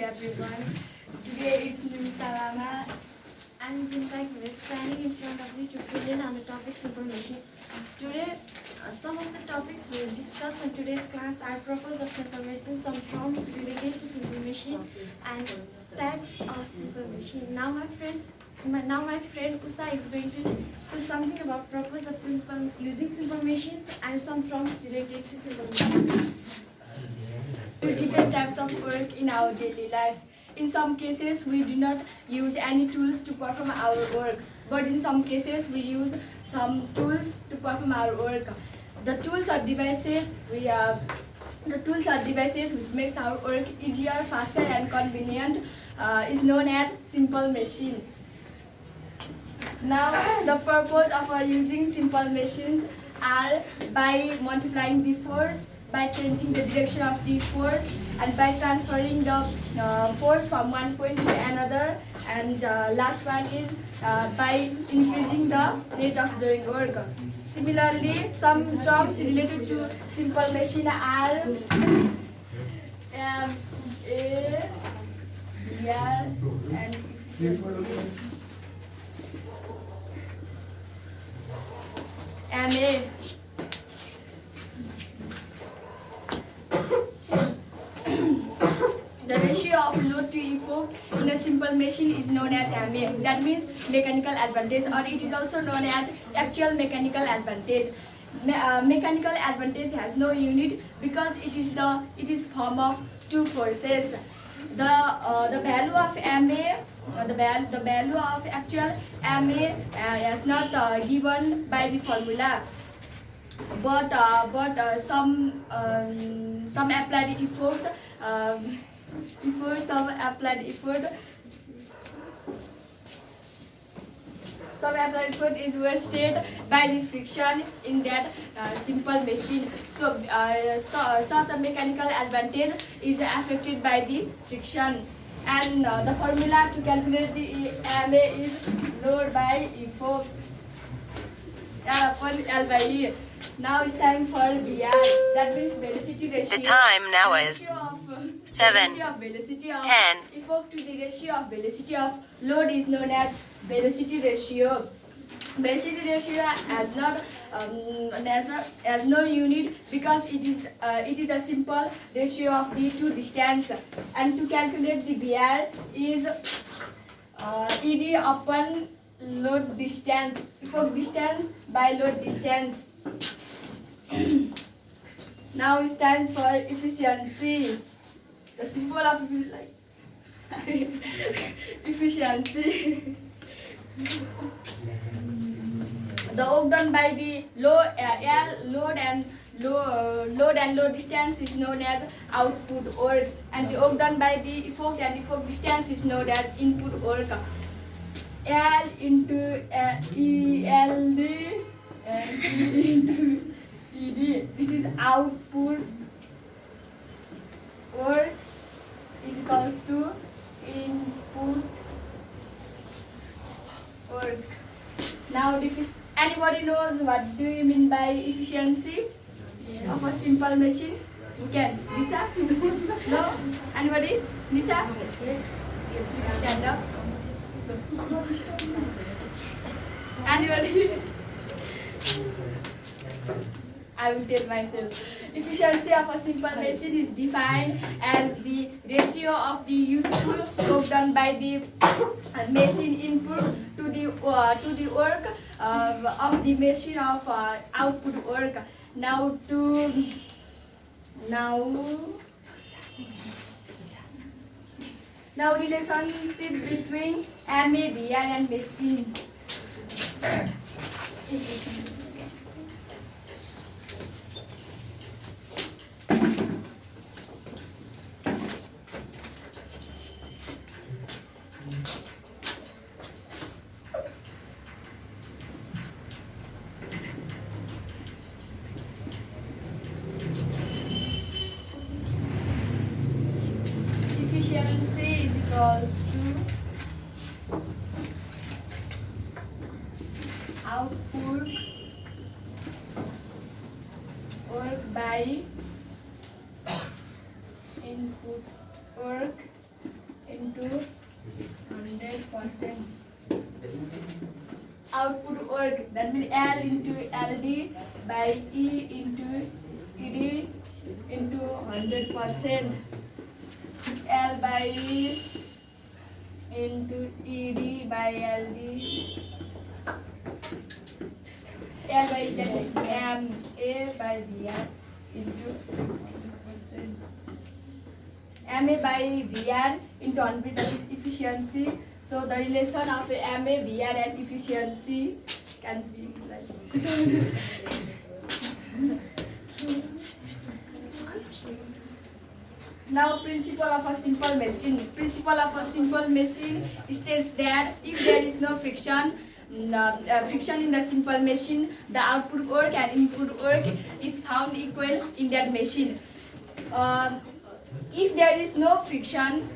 everyone. Today is Salama. I'm Dimpak standing in front of you to present on the topic information. Today, some of the topics we will discuss in today's class are purpose of information, some terms related to information, and types of information. Now, my friend Usa is going to say something about purpose of using information and some terms related to information. Different types of work in our daily life. In some cases, we do not use any tools to perform our work, but in some cases, we use some tools to perform our work. The tools are devices which makes our work easier, faster, and convenient. Is known as simple machine. Now, the purpose of using simple machines are by multiplying the force, by changing the direction of the force, and by transferring the force from one point to another, and last one is by increasing the rate of doing work. Similarly, some terms related to simple machine are and efficiency. MA. The ratio of load to effort in a simple machine is known as MA. That means mechanical advantage, or it is also known as actual mechanical advantage. Mechanical advantage has no unit because it is form of two forces. The value of MA, the value of actual MA is not given by the formula, but some applied effort. Some applied effort is wasted by the friction in that simple machine. So, such a mechanical advantage is affected by the friction. And the formula to calculate the MA is load by effort upon L by E. Now it's time for VR. That means velocity ratio. The time now is 7:10. Effort to the ratio of velocity of load is known as velocity ratio. Velocity ratio has no unit because it is a simple ratio of the two distance. And to calculate the VR is ED upon load distance. Effort distance by load distance. Now it's time for efficiency. The symbol of efficiency. The work done by the load and load distance is known as output work, and the work done by the effort and effort distance is known as input work. L into ELD and E into ED. This is output work is equals to input work. Now, anybody knows what do you mean by efficiency of a simple machine? You can. Nisha? No? Anybody? Nisha? Yes. Stand up. Anybody? I will tell myself. Efficiency of a simple machine is defined as the ratio of the useful work done by the machine input to the work of the machine of output work. Now relationship between MA, VR and machine. Efficiency is equals to output work by input work 100%. Output work, that means L into LD by E into ED into 100%. L by E into ED by LD. L by E, that is MA by VR into 100%. MA by VR into 100% efficiency. So the relation of MA, VR and efficiency can be like this. Now, principle of a simple machine. Principle of a simple machine states that if there is no friction in the simple machine, the output work and input work is found equal in that machine. If there is no friction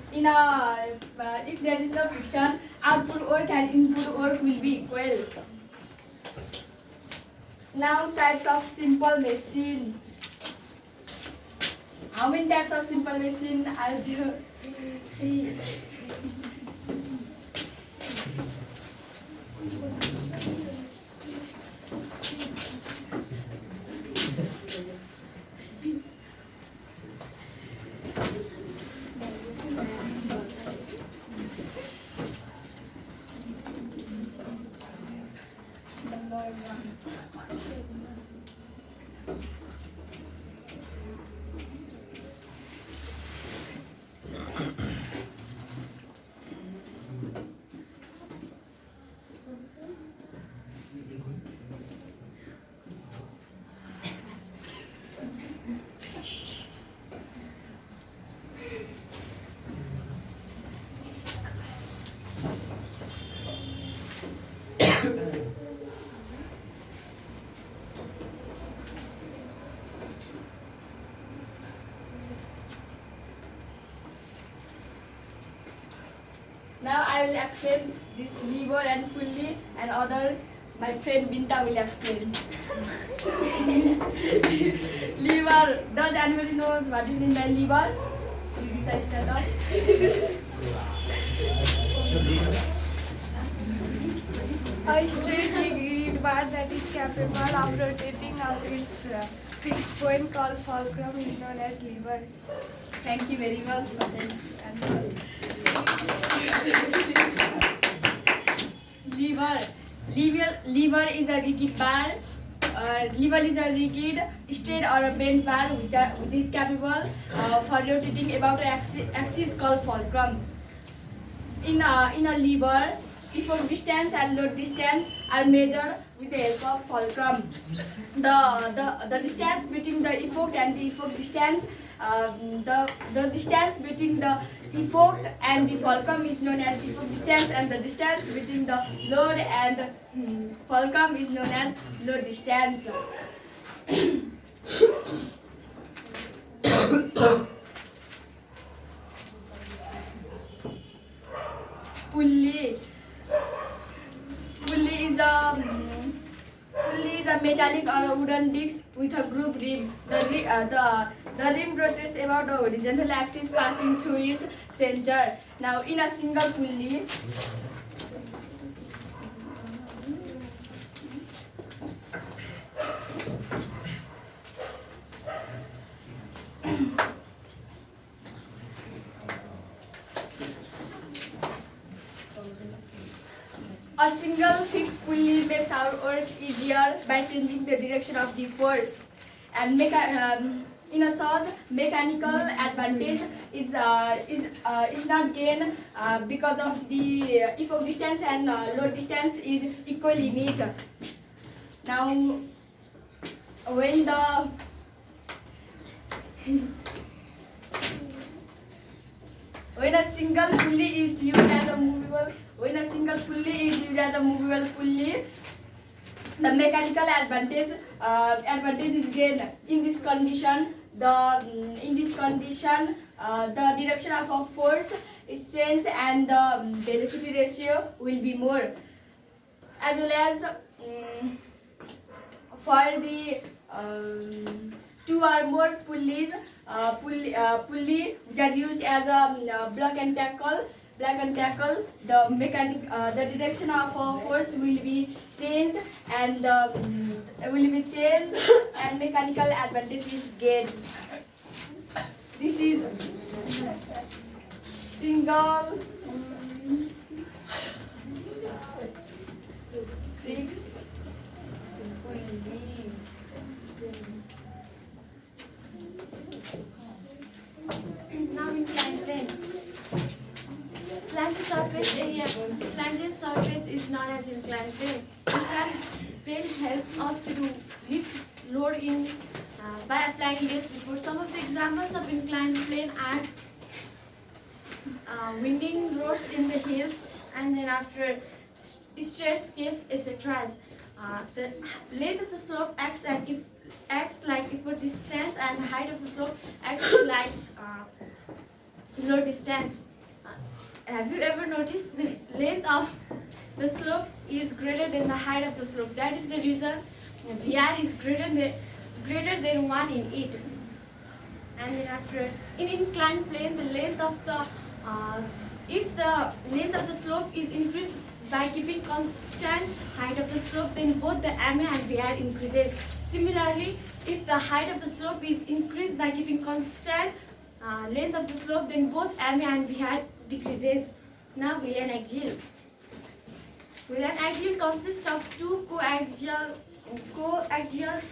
output work and input work will be equal. Now, types of simple machine. How many types of simple machine are there? See. Now I will explain this lever and pulley, and other my friend Binta will explain. Lever. Does anybody knows what is meant by lever? You decide that up. A straight reed bar that is capable of rotating of its fixed point called fulcrum is known as lever. Thank you very much for the answer. Lever is a rigid bar. Lever is a rigid, straight or a bent bar which is capable for rotating about an axis called fulcrum. In a lever, effort distance and load distance are measured with the help of fulcrum. The distance between the effort and the effort distance, the distance between the effort and the fulcrum is known as effort distance, and the distance between the load and fulcrum is known as load distance. Pulley. Pulley is a metallic or a wooden disc with a groove rim. The rim rotates about the horizontal axis, passing through its center. Now, in a single pulley, a single fixed pulley makes our work easier by changing the direction of the force. And in a sense, mechanical advantage is not gained because of the effort distance and load distance is equally neat. Now, when a single pulley is used as a movable pulley, the mechanical advantage is gained. In this condition, the direction of a force is changed and the velocity ratio will be more. As well as for the two or more pulleys, pulley which are used as a block and tackle, black and tackle, the direction of force will be changed and and mechanical advantage is gained. This is single fixed pulley. Now inclined plane. Slanted surface area. Slanted surface is known as inclined plane. Inclined plane helps us to lift load in by applying less before. Some of the examples of inclined plane are winding roads in the hills, and then after staircase, etc. The length of the slope acts like effort distance, and the height of the slope acts like load distance. Have you ever noticed the length of the slope is greater than the height of the slope? That is the reason VR is greater than 1 in it. And then after, in inclined plane, the length of the if the length of the slope is increased by keeping constant height of the slope, then both the MA and VR increases. Similarly, if the height of the slope is increased by keeping constant length of the slope, then both MA and VR decreases. Now wheel and axial. Wheel and axial consists of two coaxial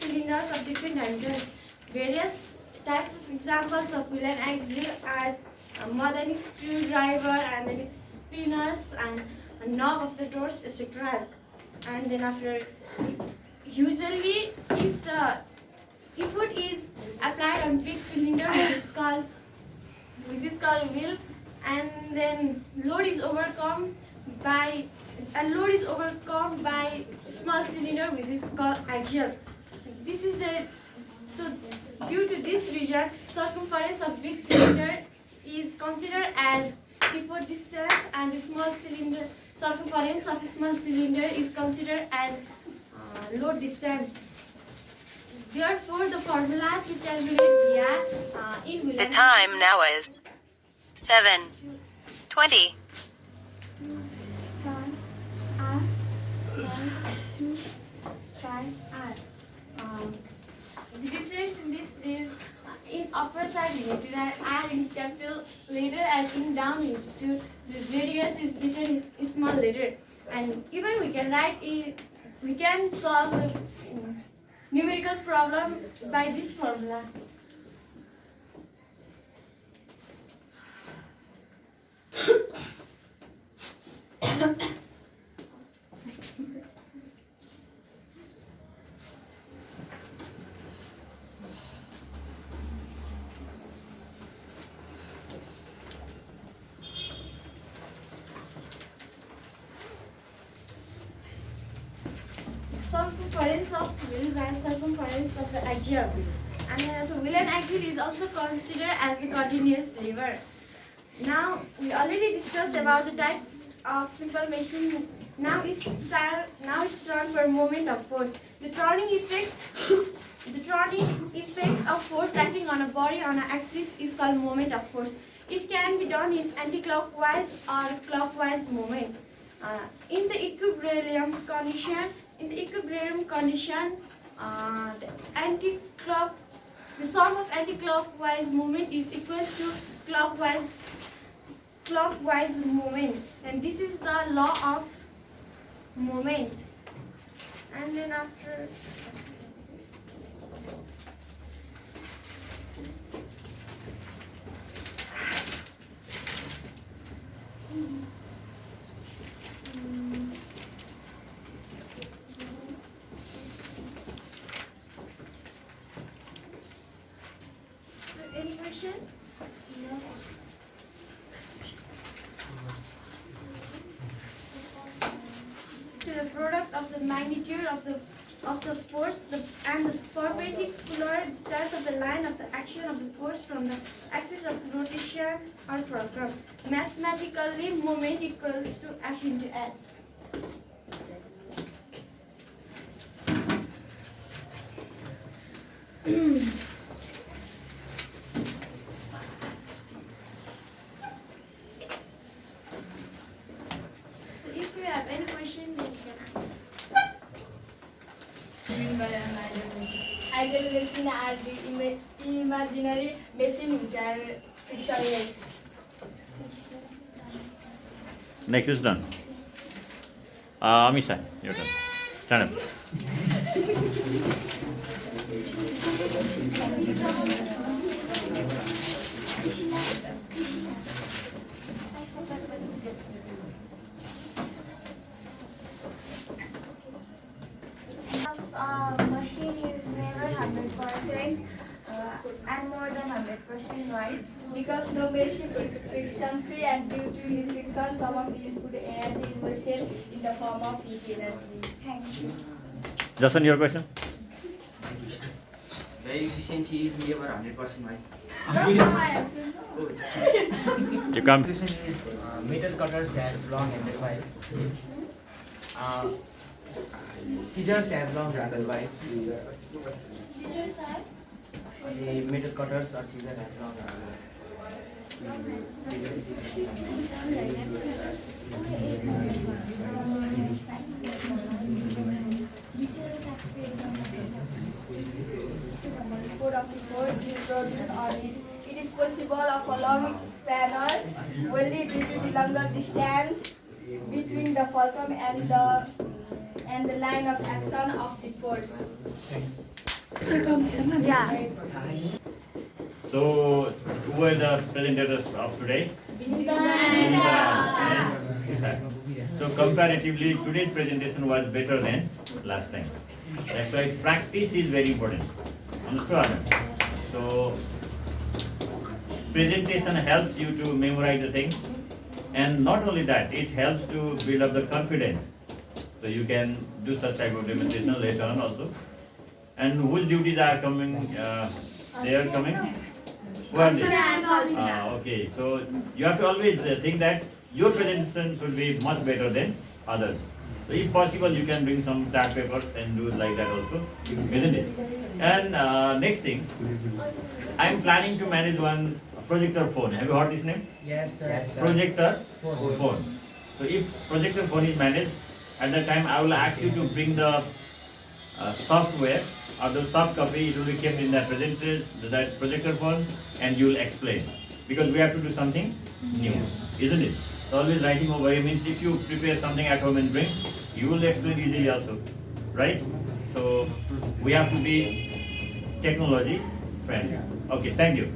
cylinders of different diameters. Various types of examples of wheel and axial are a mechanical screwdriver, and then its spinners and a knob of the doors, etc. And then after, usually if the effort is applied on big cylinder, which is called wheel, and then load is overcome by small cylinder, which is called axial. This is so due to this reason, circumference of big cylinder is considered as effort distance, and the circumference of a small cylinder is considered as load distance. Therefore, the formula to calculate VR in wheel The and time now is 7:20. The difference in this is in upper side related R in capital letter, and in down into the radius is written in small letter. And even we can write we can solve the numerical problem by this formula. Circumference of wheel and circumference of the axial. And then the wheel and axial is also considered as the continuous lever. Now we already discussed about the types of simple machine. Now it's turn for moment of force. The turning effect of force acting on a body on an axis is called moment of force. It can be done in anti-clockwise or clockwise movement. In the equilibrium condition, the sum of anti-clockwise movement is equal to clockwise movement, and this is the law of moment. And then after, any question? To the product of the magnitude of the force and the perpendicular distance of the line of the action of the force from the axis of rotation or fulcrum. Mathematically, moment equals to F into S. Ideal machine are the imaginary machine which are frictionless. Next is done. Amisha, your turn. Stand up. Machine is never 100% and more than 100% right. Because no machine is friction free and due to friction, some of the input energy invested in the form of heat energy. Thank you. Jason, your question? The efficiency is never 100% right. That's how I am saying. You come. Metal cutters have long handle wide. Scissors have long handle wide. Scissors are? The metal cutters or scissors have long handle Four of the force is produced on it. It is possible of a long spanner only due to the longer distance between the fulcrum and the line of action of the force. Yeah. So, who are the presenters of today? So, comparatively, today's presentation was better than last time. That's why practice is very important. Understood? So, presentation helps you to memorize the things, and not only that, it helps to build up the confidence. So you can do such type of demonstration later on also. And whose duties are coming? They are coming. Who are they? Okay. So you have to always think that your presentation should be much better than others. So if possible, you can bring some chart papers and do it like that also, isn't it? And next thing, I am planning to manage one projector phone. Have you heard this name? Yes, sir. Yes, sir. Projector phone. So if projector phone is managed, at that time I will ask you to bring the software or the soft copy. It will be kept in that projector phone, and you will explain, because we have to do something new, isn't it? So always writing over here means if you prepare something at home and bring, you will explain easily also, right? So we have to be technology friendly. Okay, thank you.